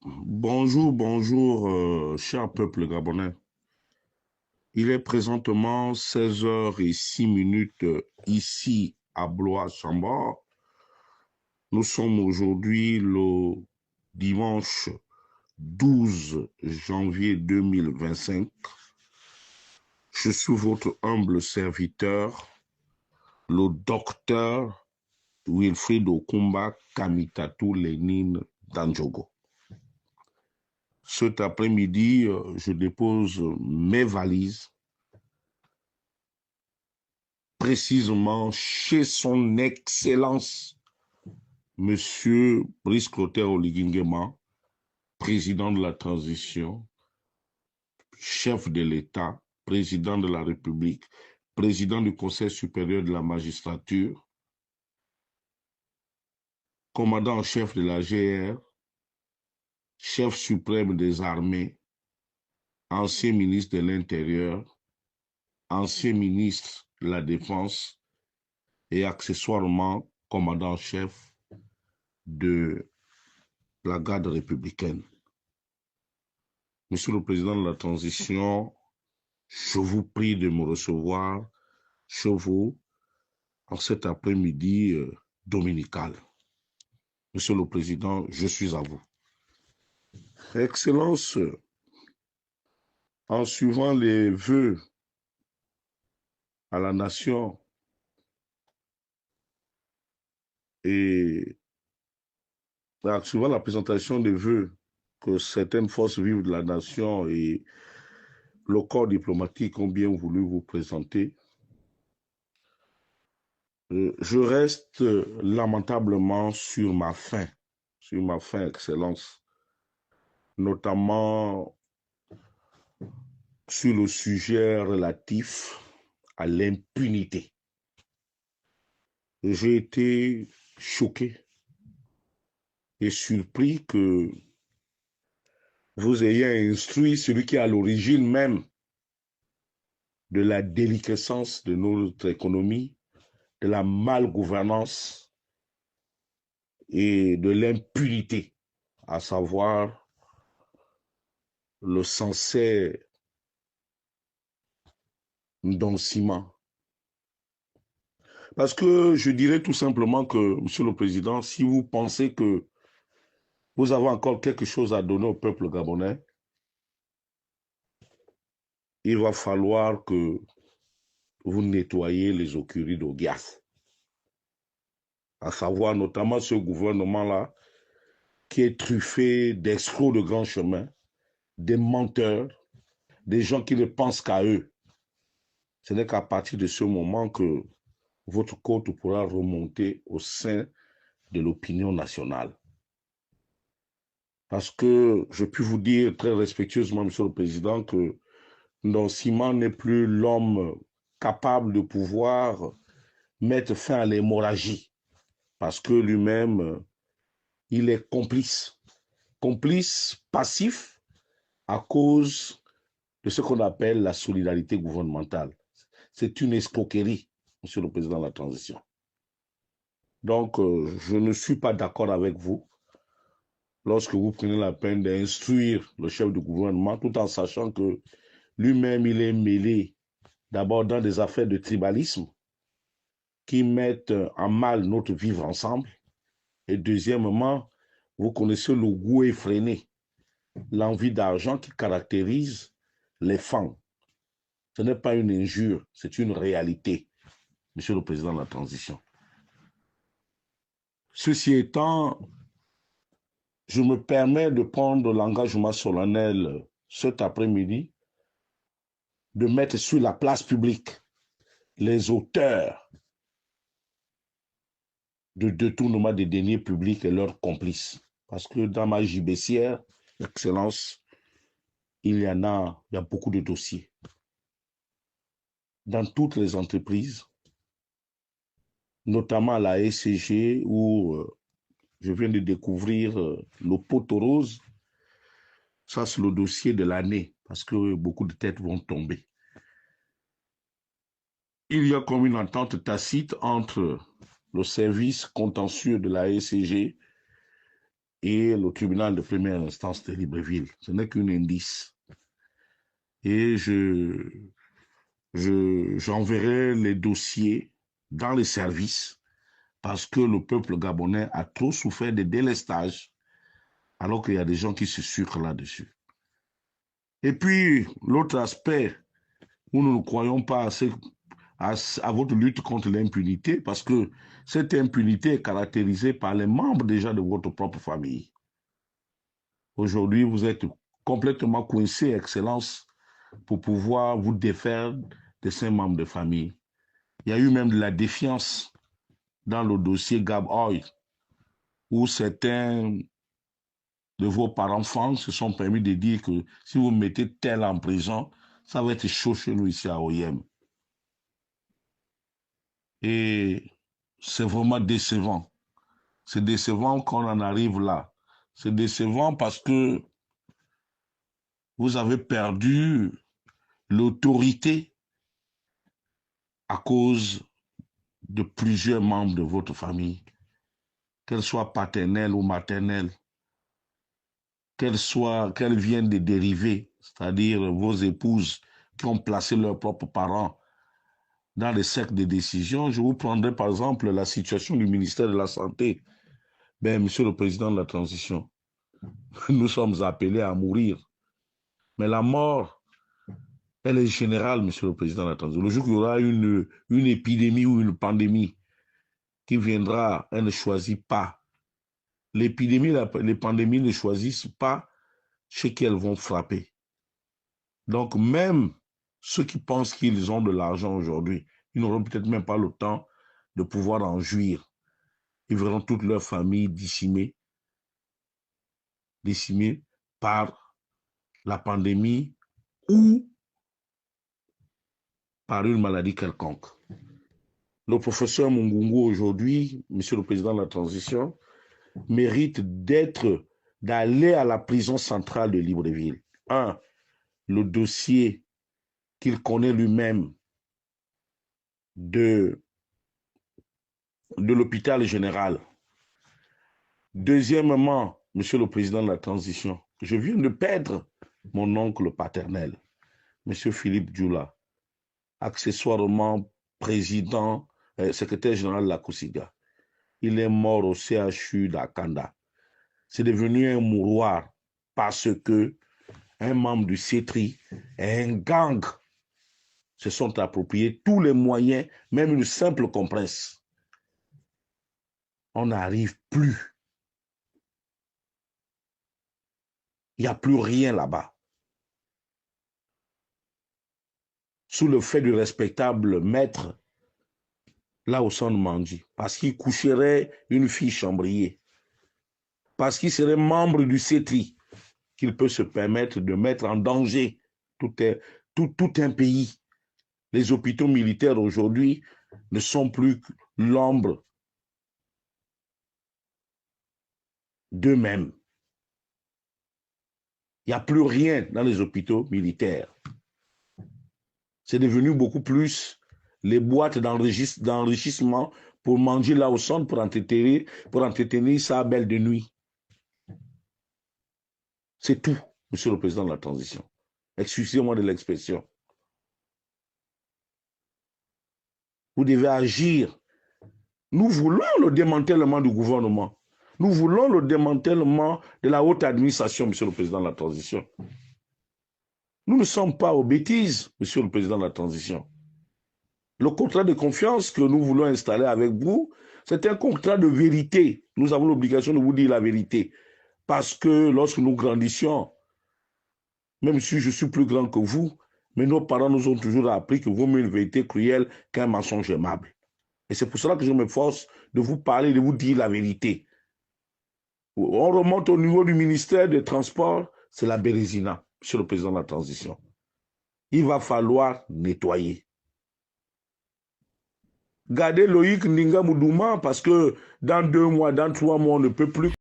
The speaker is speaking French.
Bonjour, bonjour, cher peuple gabonais. Il est présentement 16h06 ici à Blois-Chambord. Nous sommes aujourd'hui le dimanche 12 janvier 2025. Je suis votre humble serviteur, le docteur Wilfried Okumba Kamitatou Lénine Danjogo. Cet après-midi, je dépose mes valises précisément chez son Excellence, Monsieur Brice Clotaire Oligui, président de la transition, chef de l'État, président de la République, président du Conseil supérieur de la magistrature, commandant en chef de la GR, chef suprême des armées, ancien ministre de l'Intérieur, ancien ministre de la Défense et accessoirement commandant en chef de la garde républicaine. Monsieur le Président de la Transition, je vous prie de me recevoir chez vous en cet après-midi dominical. Monsieur le Président, je suis à vous. Excellence, en suivant les vœux à la nation et en suivant la présentation des vœux que certaines forces vives de la nation et le corps diplomatique ont bien voulu vous présenter, je reste lamentablement sur ma faim, Excellence, notamment sur le sujet relatif à l'impunité. J'ai été choqué et surpris que vous ayez instruit celui qui est à l'origine même de la déliquescence de notre économie, de la malgouvernance et de l'impunité, à savoir le censé Ndonsima. Parce que je dirais tout simplement que, Monsieur le Président, si vous pensez que vous avez encore quelque chose à donner au peuple gabonais, il va falloir que vous nettoyiez les écuries d'Ogias. À savoir notamment ce gouvernement-là qui est truffé d'escrocs de grand chemin, des menteurs, des gens qui ne pensent qu'à eux. Ce n'est qu'à partir de ce moment que votre côte pourra remonter au sein de l'opinion nationale. Parce que je puis vous dire très respectueusement, Monsieur le Président, que Ndonsima n'est plus l'homme capable de pouvoir mettre fin à l'hémorragie. Parce que lui-même, il est complice passif à cause de ce qu'on appelle la solidarité gouvernementale. C'est une escroquerie, Monsieur le Président de la Transition. Donc, je ne suis pas d'accord avec vous lorsque vous prenez la peine d'instruire le chef du gouvernement tout en sachant que lui-même, il est mêlé d'abord dans des affaires de tribalisme qui mettent en mal notre vivre ensemble. Et deuxièmement, vous connaissez le goût effréné, l'envie d'argent qui caractérise les femmes. Ce n'est pas une injure, c'est une réalité, Monsieur le Président de la Transition. Ceci étant, je me permets de prendre l'engagement solennel cet après-midi de mettre sur la place publique les auteurs de détournement des deniers publics et leurs complices. Parce que dans ma gibecière, Excellence, il y a beaucoup de dossiers. Dans toutes les entreprises, notamment la SCG, où je viens de découvrir le poteau rose. Ça, c'est le dossier de l'année, parce que beaucoup de têtes vont tomber. Il y a comme une entente tacite entre le service contentieux de la SCG et le tribunal de première instance de Libreville. Ce n'est qu'un indice. Et j'enverrai les dossiers dans les services parce que le peuple gabonais a trop souffert de délestage alors qu'il y a des gens qui se sucrent là-dessus. Et puis, l'autre aspect où nous ne croyons pas à votre lutte contre l'impunité parce que cette impunité est caractérisée par les membres déjà de votre propre famille. Aujourd'hui, vous êtes complètement coincé, Excellence, pour pouvoir vous défaire de ces membres de famille. Il y a eu même de la défiance dans le dossier Gab Oil, où certains de vos parents-enfants se sont permis de dire que si vous mettez tel en prison, ça va être chaud chez nous ici à Oyem. Et c'est vraiment décevant. C'est décevant qu'on en arrive là. C'est décevant parce que vous avez perdu l'autorité à cause de plusieurs membres de votre famille, qu'elles soient paternelles ou maternelles, qu'elles viennent des dérivés, c'est-à-dire vos épouses qui ont placé leurs propres parents dans les cercles de décision. Je vous prendrai par exemple la situation du ministère de la Santé. Ben, Monsieur le Président de la Transition, nous sommes appelés à mourir. Mais la mort, elle est générale, Monsieur le Président de la Transition. Le jour qu'il y aura une épidémie ou une pandémie qui viendra, elle ne choisit pas. L'épidémie, les pandémies ne choisissent pas chez qui elles vont frapper. Donc, même ceux qui pensent qu'ils ont de l'argent aujourd'hui, ils n'auront peut-être même pas le temps de pouvoir en jouir. Ils verront toute leur famille décimée par la pandémie ou par une maladie quelconque. Le professeur Mungungu aujourd'hui, Monsieur le Président de la Transition, mérite d'aller à la prison centrale de Libreville. Le dossier qu'il connaît lui-même de l'hôpital général. Deuxièmement, Monsieur le Président de la Transition, je viens de perdre mon oncle paternel, Monsieur Philippe Djoula, accessoirement secrétaire général de la Kousiga. Il est mort au CHU d'Akanda. C'est devenu un mouroir parce que un membre du CETRI et un gang se sont appropriés tous les moyens, même une simple compresse. On n'arrive plus. Il n'y a plus rien là-bas. Sous le fait du respectable maître Laosson Mandji, parce qu'il coucherait une fille chambriée, parce qu'il serait membre du CETRI, qu'il peut se permettre de mettre en danger tout un pays. Les hôpitaux militaires aujourd'hui ne sont plus l'ombre d'eux-mêmes. Il n'y a plus rien dans les hôpitaux militaires. C'est devenu beaucoup plus les boîtes d'enrichissement pour manger là au centre, pour entretenir sa belle de nuit. C'est tout, Monsieur le Président de la Transition. Excusez-moi de l'expression. Vous devez agir. Nous voulons le démantèlement du gouvernement. Nous voulons le démantèlement de la haute administration, Monsieur le Président de la Transition. Nous ne sommes pas aux bêtises, Monsieur le Président de la Transition. Le contrat de confiance que nous voulons installer avec vous, c'est un contrat de vérité. Nous avons l'obligation de vous dire la vérité. Parce que lorsque nous grandissions, même si je suis plus grand que vous, mais nos parents nous ont toujours appris que vaut mieux une vérité cruelle qu'un mensonge aimable. Et c'est pour cela que je m'efforce de vous parler, de vous dire la vérité. On remonte au niveau du ministère des Transports, c'est la Bérésina, Monsieur le Président de la Transition. Il va falloir nettoyer. Gardez Loïc Ninga Moudouma parce que dans 2 mois, dans 3 mois, on ne peut plus